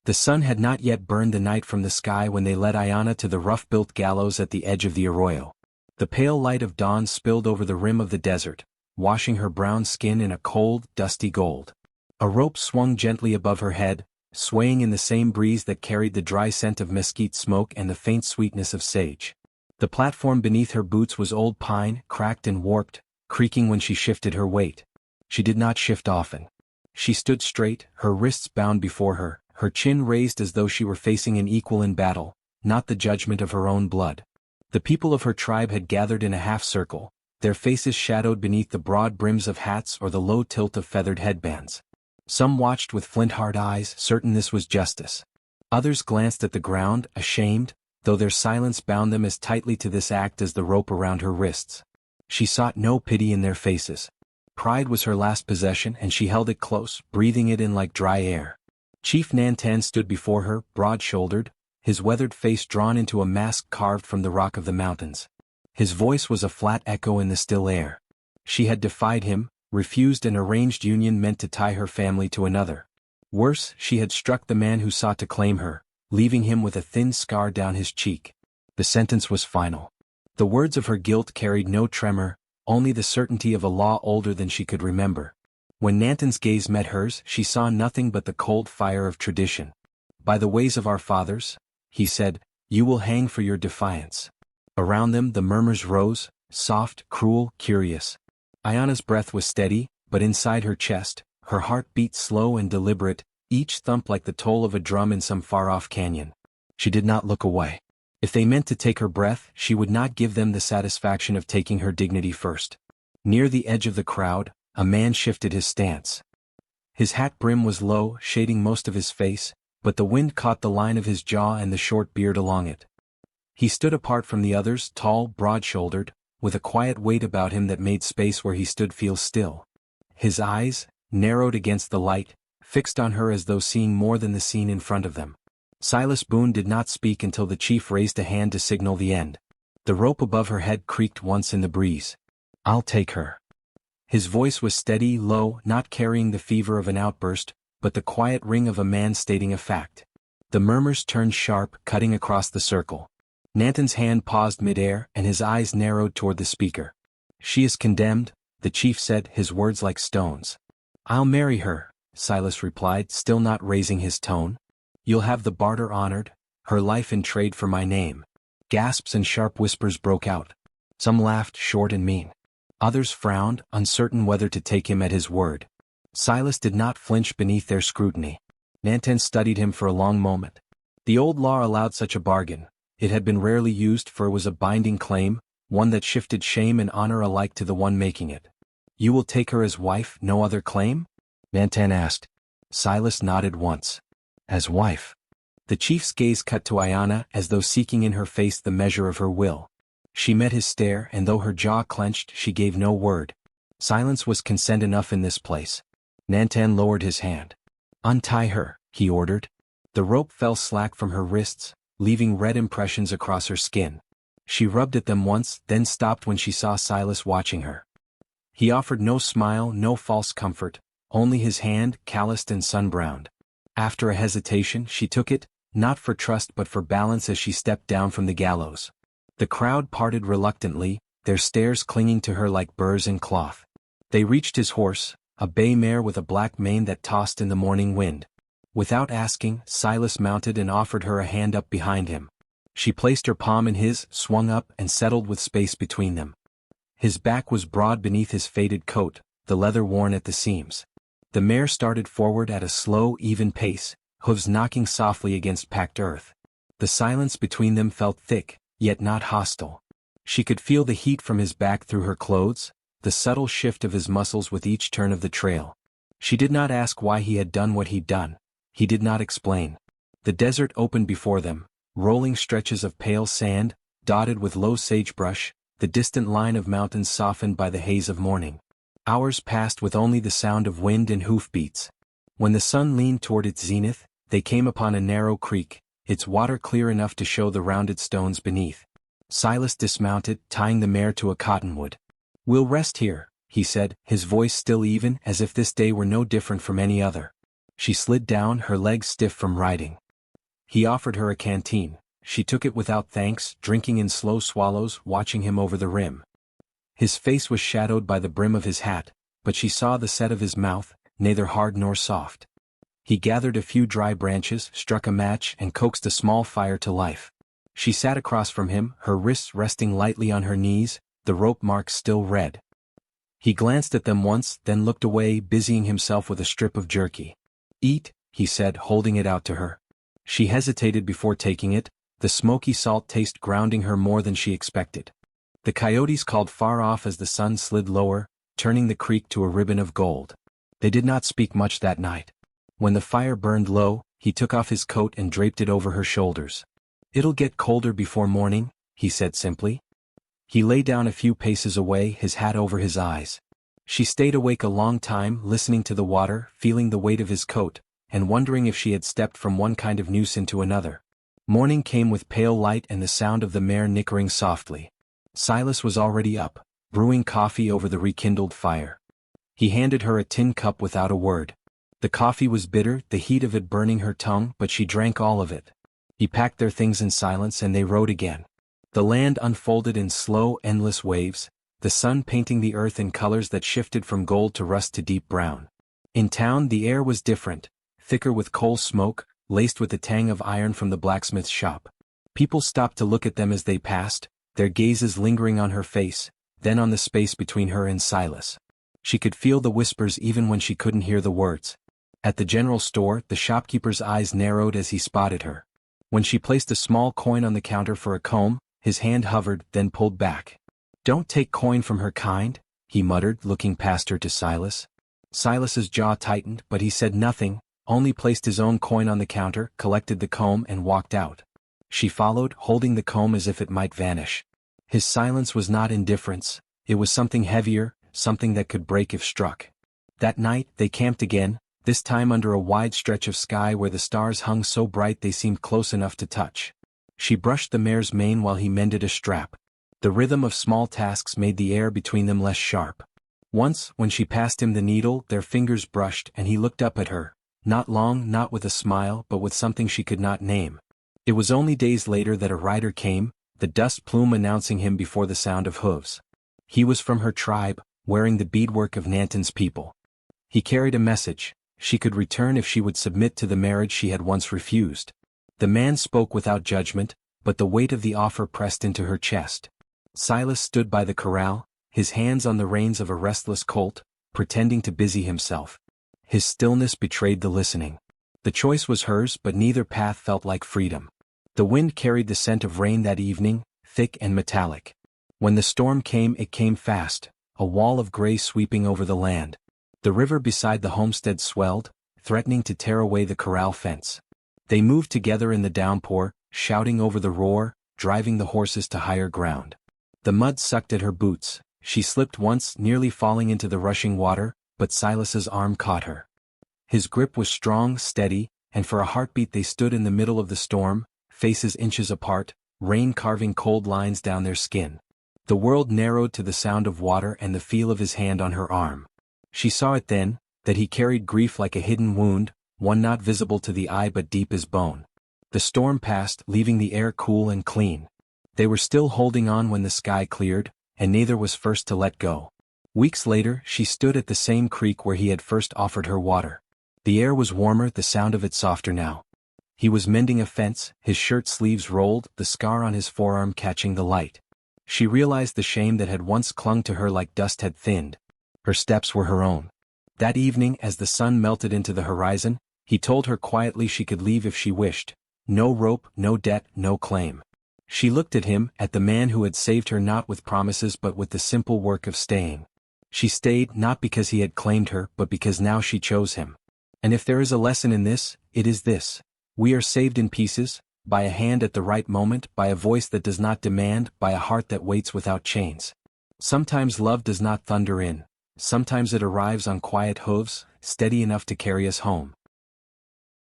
The sun had not yet burned the night from the sky when they led Ayana to the rough-built gallows at the edge of the arroyo. The pale light of dawn spilled over the rim of the desert, washing her brown skin in a cold, dusty gold. A rope swung gently above her head, swaying in the same breeze that carried the dry scent of mesquite smoke and the faint sweetness of sage. The platform beneath her boots was old pine, cracked and warped, creaking when she shifted her weight. She did not shift often. She stood straight, her wrists bound before her, her chin raised as though she were facing an equal in battle, not the judgment of her own blood. The people of her tribe had gathered in a half-circle, their faces shadowed beneath the broad brims of hats or the low tilt of feathered headbands. Some watched with flint-hard eyes, certain this was justice. Others glanced at the ground, ashamed, though their silence bound them as tightly to this act as the rope around her wrists. She sought no pity in their faces. Pride was her last possession and she held it close, breathing it in like dry air. Chief Nantan stood before her, broad-shouldered, his weathered face drawn into a mask carved from the rock of the mountains. His voice was a flat echo in the still air. She had defied him, refused an arranged union meant to tie her family to another. Worse, she had struck the man who sought to claim her, leaving him with a thin scar down his cheek. The sentence was final. The words of her guilt carried no tremor, only the certainty of a law older than she could remember. When Nantan's gaze met hers, she saw nothing but the cold fire of tradition. "By the ways of our fathers," he said, "you will hang for your defiance." Around them the murmurs rose, soft, cruel, curious. Ayana's breath was steady, but inside her chest, her heart beat slow and deliberate, each thump like the toll of a drum in some far-off canyon. She did not look away. If they meant to take her breath, she would not give them the satisfaction of taking her dignity first. Near the edge of the crowd, a man shifted his stance. His hat brim was low, shading most of his face, but the wind caught the line of his jaw and the short beard along it. He stood apart from the others, tall, broad-shouldered, with a quiet weight about him that made space where he stood feel still. His eyes, narrowed against the light, fixed on her as though seeing more than the scene in front of them. Silas Boone did not speak until the chief raised a hand to signal the end. The rope above her head creaked once in the breeze. "I'll take her." His voice was steady, low, not carrying the fever of an outburst, but the quiet ring of a man stating a fact. The murmurs turned sharp, cutting across the circle. Nantan's hand paused mid-air, and his eyes narrowed toward the speaker. "She is condemned," the chief said, his words like stones. "I'll marry her," Silas replied, still not raising his tone. "You'll have the barter honored, her life in trade for my name." Gasps and sharp whispers broke out. Some laughed, short and mean. Others frowned, uncertain whether to take him at his word. Silas did not flinch beneath their scrutiny. Nantan studied him for a long moment. The old law allowed such a bargain. It had been rarely used for it was a binding claim, one that shifted shame and honor alike to the one making it. "You will take her as wife, no other claim?" Nantan asked. Silas nodded once. "As wife." The chief's gaze cut to Ayana as though seeking in her face the measure of her will. She met his stare, and though her jaw clenched, she gave no word. Silence was consent enough in this place. Nantan lowered his hand. "Untie her," he ordered. The rope fell slack from her wrists, leaving red impressions across her skin. She rubbed at them once, then stopped when she saw Silas watching her. He offered no smile, no false comfort, only his hand, calloused and sun-browned. After a hesitation, she took it, not for trust but for balance as she stepped down from the gallows. The crowd parted reluctantly, their stares clinging to her like burrs in cloth. They reached his horse, a bay mare with a black mane that tossed in the morning wind. Without asking, Silas mounted and offered her a hand up behind him. She placed her palm in his, swung up, and settled with space between them. His back was broad beneath his faded coat, the leather worn at the seams. The mare started forward at a slow, even pace, hooves knocking softly against packed earth. The silence between them felt thick, yet not hostile. She could feel the heat from his back through her clothes, the subtle shift of his muscles with each turn of the trail. She did not ask why he had done what he'd done. He did not explain. The desert opened before them, rolling stretches of pale sand, dotted with low sagebrush, the distant line of mountains softened by the haze of morning. Hours passed with only the sound of wind and hoofbeats. When the sun leaned toward its zenith, they came upon a narrow creek, its water clear enough to show the rounded stones beneath. Silas dismounted, tying the mare to a cottonwood. "We'll rest here," he said, his voice still even, as if this day were no different from any other. She slid down, her legs stiff from riding. He offered her a canteen. She took it without thanks, drinking in slow swallows, watching him over the rim. His face was shadowed by the brim of his hat, but she saw the set of his mouth, neither hard nor soft. He gathered a few dry branches, struck a match, and coaxed a small fire to life. She sat across from him, her wrists resting lightly on her knees, the rope marks still red. He glanced at them once, then looked away, busying himself with a strip of jerky. "Eat," he said, holding it out to her. She hesitated before taking it, the smoky salt taste grounding her more than she expected. The coyotes called far off as the sun slid lower, turning the creek to a ribbon of gold. They did not speak much that night. When the fire burned low, he took off his coat and draped it over her shoulders. "It'll get colder before morning," he said simply. He lay down a few paces away, his hat over his eyes. She stayed awake a long time, listening to the water, feeling the weight of his coat, and wondering if she had stepped from one kind of noose into another. Morning came with pale light and the sound of the mare nickering softly. Silas was already up, brewing coffee over the rekindled fire. He handed her a tin cup without a word. The coffee was bitter, the heat of it burning her tongue, but she drank all of it. He packed their things in silence and they rode again. The land unfolded in slow, endless waves, the sun painting the earth in colors that shifted from gold to rust to deep brown. In town the air was different, thicker with coal smoke, laced with the tang of iron from the blacksmith's shop. People stopped to look at them as they passed, their gazes lingering on her face, then on the space between her and Silas. She could feel the whispers even when she couldn't hear the words. At the general store, the shopkeeper's eyes narrowed as he spotted her. When she placed a small coin on the counter for a comb, his hand hovered, then pulled back. "Don't take coin from her kind," he muttered, looking past her to Silas. Silas's jaw tightened, but he said nothing, only placed his own coin on the counter, collected the comb and walked out. She followed, holding the comb as if it might vanish. His silence was not indifference, it was something heavier, something that could break if struck. That night, they camped again, this time under a wide stretch of sky where the stars hung so bright they seemed close enough to touch. She brushed the mare's mane while he mended a strap. The rhythm of small tasks made the air between them less sharp. Once, when she passed him the needle, their fingers brushed and he looked up at her, not long, not with a smile, but with something she could not name. It was only days later that a rider came, the dust plume announcing him before the sound of hooves. He was from her tribe, wearing the beadwork of Nanton's people. He carried a message. She could return if she would submit to the marriage she had once refused. The man spoke without judgment, but the weight of the offer pressed into her chest. Silas stood by the corral, his hands on the reins of a restless colt, pretending to busy himself. His stillness betrayed the listening. The choice was hers, but neither path felt like freedom. The wind carried the scent of rain that evening, thick and metallic. When the storm came, it came fast, a wall of gray sweeping over the land. The river beside the homestead swelled, threatening to tear away the corral fence. They moved together in the downpour, shouting over the roar, driving the horses to higher ground. The mud sucked at her boots. She slipped once, nearly falling into the rushing water, but Silas's arm caught her. His grip was strong, steady, and for a heartbeat they stood in the middle of the storm, faces inches apart, rain carving cold lines down their skin. The world narrowed to the sound of water and the feel of his hand on her arm. She saw it then, that he carried grief like a hidden wound, one not visible to the eye but deep as bone. The storm passed, leaving the air cool and clean. They were still holding on when the sky cleared, and neither was first to let go. Weeks later, she stood at the same creek where he had first offered her water. The air was warmer, the sound of it softer now. He was mending a fence, his shirt sleeves rolled, the scar on his forearm catching the light. She realized the shame that had once clung to her like dust had thinned. Her steps were her own. That evening, as the sun melted into the horizon, he told her quietly she could leave if she wished. No rope, no debt, no claim. She looked at him, at the man who had saved her not with promises but with the simple work of staying. She stayed not because he had claimed her but because now she chose him. And if there is a lesson in this, it is this. We are saved in pieces, by a hand at the right moment, by a voice that does not demand, by a heart that waits without chains. Sometimes love does not thunder in. Sometimes it arrives on quiet hooves, steady enough to carry us home.